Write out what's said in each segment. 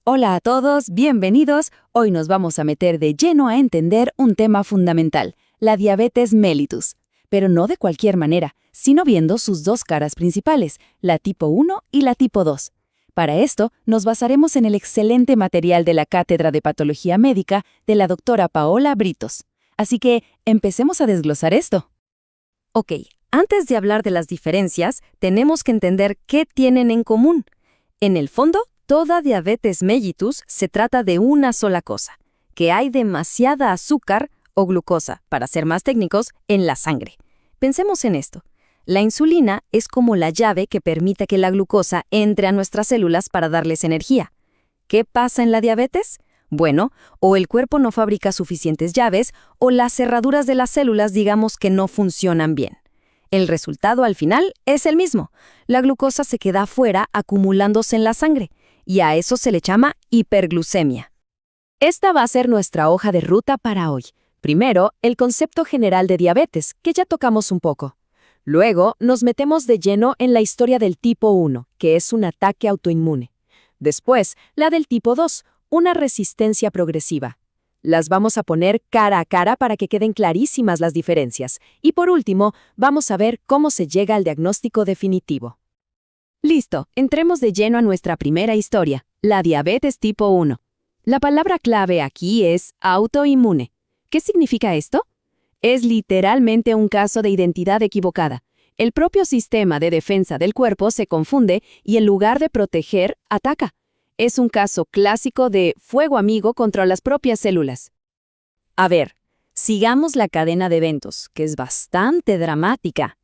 Hola a todos, bienvenidos. Hoy nos vamos a meter de lleno a entender un tema fundamental, la diabetes mellitus. Pero no de cualquier manera, sino viendo sus dos caras principales, la tipo 1 y la tipo 2. Para esto, nos basaremos en el excelente material de la Cátedra de Patología Médica de la doctora Paola Britos. Así que, empecemos a desglosar esto. Ok, antes de hablar de las diferencias, tenemos que entender qué tienen en común. En el fondo, toda diabetes mellitus se trata de una sola cosa, que hay demasiada azúcar o glucosa, para ser más técnicos, en la sangre. Pensemos en esto. La insulina es como la llave que permite que la glucosa entre a nuestras células para darles energía. ¿Qué pasa en la diabetes? Bueno, o el cuerpo no fabrica suficientes llaves, o las cerraduras de las células digamos que no funcionan bien. El resultado al final es el mismo. La glucosa se queda afuera acumulándose en la sangre, y a eso se le llama hiperglucemia. Esta va a ser nuestra hoja de ruta para hoy. Primero, el concepto general de diabetes, que ya tocamos un poco. Luego, nos metemos de lleno en la historia del tipo 1, que es un ataque autoinmune. Después, la del tipo 2, una resistencia progresiva. Las vamos a poner cara a cara para que queden clarísimas las diferencias. Y por último, vamos a ver cómo se llega al diagnóstico definitivo. Listo, entremos de lleno a nuestra primera historia, la diabetes tipo 1. La palabra clave aquí es autoinmune. ¿Qué significa esto? Es literalmente un caso de identidad equivocada. El propio sistema de defensa del cuerpo se confunde y en lugar de proteger, ataca. Es un caso clásico de fuego amigo contra las propias células. A ver, sigamos la cadena de eventos, que es bastante dramática.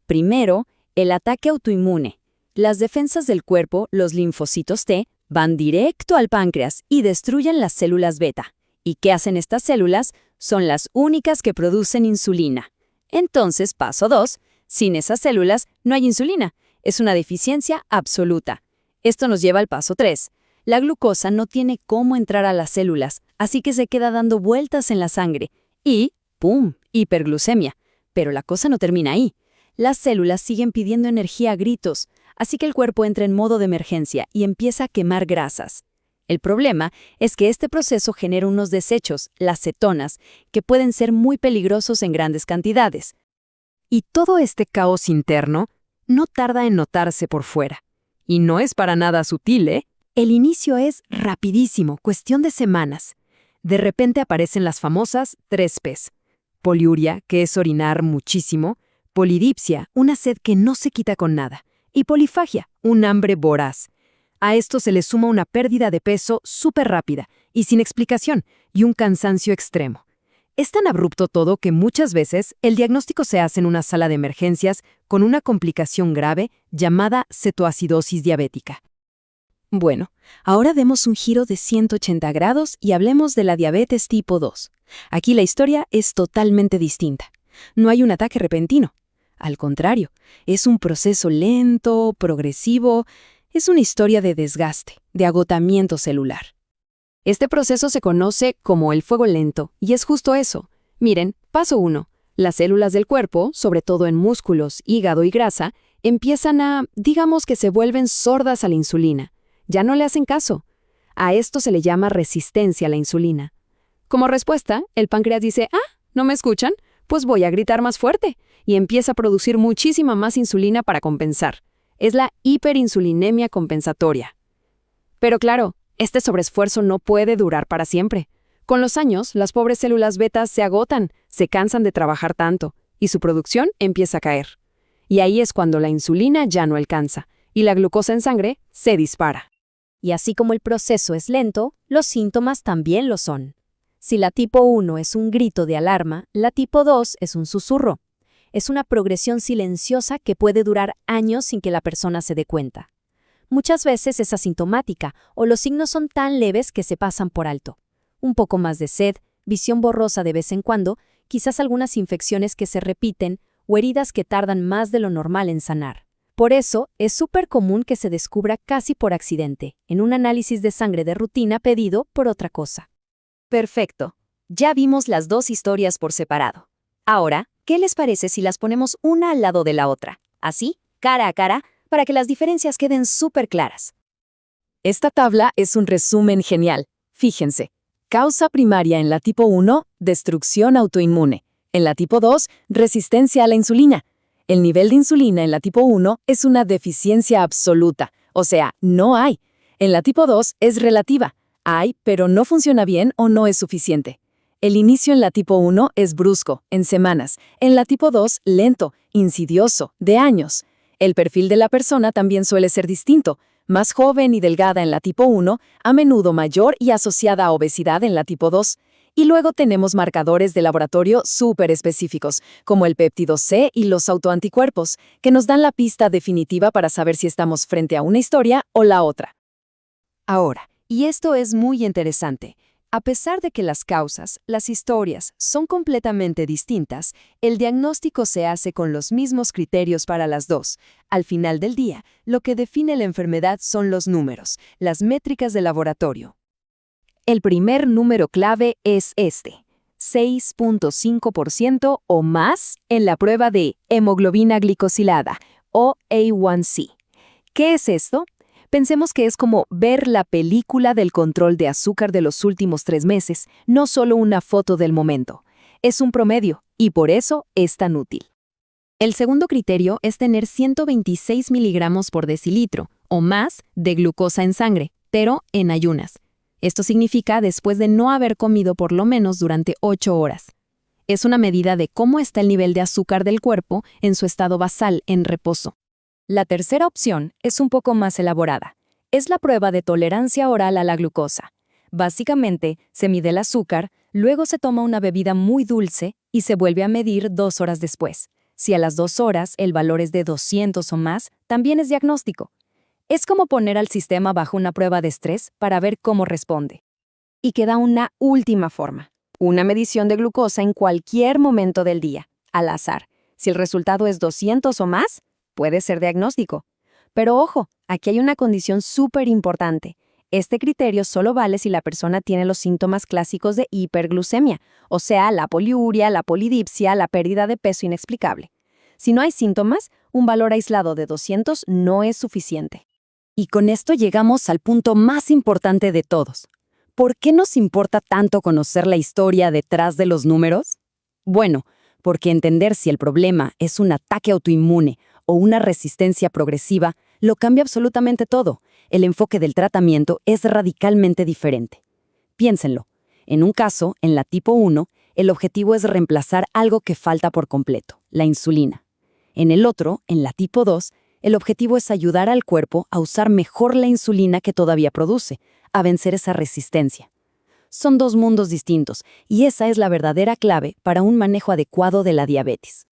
Primero, el ataque autoinmune. Las defensas del cuerpo, los linfocitos T, van directo al páncreas y destruyen las células beta. ¿Y qué hacen estas células? Son las únicas que producen insulina. Entonces, paso 2, sin esas células no hay insulina. Es una deficiencia absoluta. Esto nos lleva al paso 3. La glucosa no tiene cómo entrar a las células, así que se queda dando vueltas en la sangre. Y, ¡pum!, hiperglucemia. Pero la cosa no termina ahí. Las células siguen pidiendo energía a gritos, así que el cuerpo entra en modo de emergencia y empieza a quemar grasas. El problema es que este proceso genera unos desechos, las cetonas, que pueden ser muy peligrosos en grandes cantidades. Y todo este caos interno no tarda en notarse por fuera. Y no es para nada sutil, ¿eh? El inicio es rapidísimo, cuestión de semanas. De repente aparecen las famosas 3 Ps. Poliuria, que es orinar muchísimo, polidipsia, una sed que no se quita con nada, y polifagia, un hambre voraz. A esto se le suma una pérdida de peso súper rápida y sin explicación, y un cansancio extremo. Es tan abrupto todo que muchas veces el diagnóstico se hace en una sala de emergencias con una complicación grave llamada cetoacidosis diabética. Bueno, ahora demos un giro de 180 grados y hablemos de la diabetes tipo 2. Aquí la historia es totalmente distinta. No hay un ataque repentino. Al contrario, es un proceso lento, progresivo. Es una historia de desgaste, de agotamiento celular. Este proceso se conoce como el fuego lento, y es justo eso. Miren, paso 1. Las células del cuerpo, sobre todo en músculos, hígado y grasa, empiezan digamos que se vuelven sordas a la insulina. Ya no le hacen caso. A esto se le llama resistencia a la insulina. Como respuesta, el páncreas dice, ¿no me escuchan? Pues voy a gritar más fuerte, y empieza a producir muchísima más insulina para compensar. Es la hiperinsulinemia compensatoria. Pero claro, este sobreesfuerzo no puede durar para siempre. Con los años, las pobres células betas se agotan, se cansan de trabajar tanto, y su producción empieza a caer. Y ahí es cuando la insulina ya no alcanza, y la glucosa en sangre se dispara. Y así como el proceso es lento, los síntomas también lo son. Si la tipo 1 es un grito de alarma, la tipo 2 es un susurro. Es una progresión silenciosa que puede durar años sin que la persona se dé cuenta. Muchas veces es asintomática o los signos son tan leves que se pasan por alto. Un poco más de sed, visión borrosa de vez en cuando, quizás algunas infecciones que se repiten o heridas que tardan más de lo normal en sanar. Por eso, es súper común que se descubra casi por accidente, en un análisis de sangre de rutina pedido por otra cosa. Perfecto. Ya vimos las dos historias por separado. Ahora, ¿qué les parece si las ponemos una al lado de la otra? Así, cara a cara, para que las diferencias queden súper claras. Esta tabla es un resumen genial. Fíjense, causa primaria en la tipo 1, destrucción autoinmune. En la tipo 2, resistencia a la insulina. El nivel de insulina en la tipo 1 es una deficiencia absoluta, o sea, no hay. En la tipo 2 es relativa. Hay, pero no funciona bien o no es suficiente. El inicio en la tipo 1 es brusco, en semanas. En la tipo 2, lento, insidioso, de años. El perfil de la persona también suele ser distinto. Más joven y delgada en la tipo 1, a menudo mayor y asociada a obesidad en la tipo 2. Y luego tenemos marcadores de laboratorio súper específicos, como el péptido C y los autoanticuerpos, que nos dan la pista definitiva para saber si estamos frente a una historia o la otra. Ahora, y esto es muy interesante, a pesar de que las causas, las historias, son completamente distintas, el diagnóstico se hace con los mismos criterios para las dos. Al final del día, lo que define la enfermedad son los números, las métricas de laboratorio. El primer número clave es este, 6.5% o más en la prueba de hemoglobina glicosilada, o A1C. ¿Qué es esto? Pensemos que es como ver la película del control de azúcar de los últimos 3 meses, no solo una foto del momento. Es un promedio, y por eso es tan útil. El segundo criterio es tener 126 miligramos por decilitro, o más, de glucosa en sangre, pero en ayunas. Esto significa después de no haber comido por lo menos durante 8 horas. Es una medida de cómo está el nivel de azúcar del cuerpo en su estado basal en reposo. La tercera opción es un poco más elaborada. Es la prueba de tolerancia oral a la glucosa. Básicamente, se mide el azúcar, luego se toma una bebida muy dulce y se vuelve a medir 2 horas después. Si a las 2 horas el valor es de 200 o más, también es diagnóstico. Es como poner al sistema bajo una prueba de estrés para ver cómo responde. Y queda una última forma. Una medición de glucosa en cualquier momento del día, al azar. Si el resultado es 200 o más, puede ser diagnóstico. Pero ojo, aquí hay una condición súper importante. Este criterio solo vale si la persona tiene los síntomas clásicos de hiperglucemia, o sea, la poliuria, la polidipsia, la pérdida de peso inexplicable. Si no hay síntomas, un valor aislado de 200 no es suficiente. Y con esto llegamos al punto más importante de todos. ¿Por qué nos importa tanto conocer la historia detrás de los números? Bueno, porque entender si el problema es un ataque autoinmune o una resistencia progresiva lo cambia absolutamente todo. El enfoque del tratamiento es radicalmente diferente. Piénsenlo. En un caso, en la tipo 1, el objetivo es reemplazar algo que falta por completo, la insulina. En el otro, en la tipo 2, el objetivo es ayudar al cuerpo a usar mejor la insulina que todavía produce, a vencer esa resistencia. Son dos mundos distintos, y esa es la verdadera clave para un manejo adecuado de la diabetes.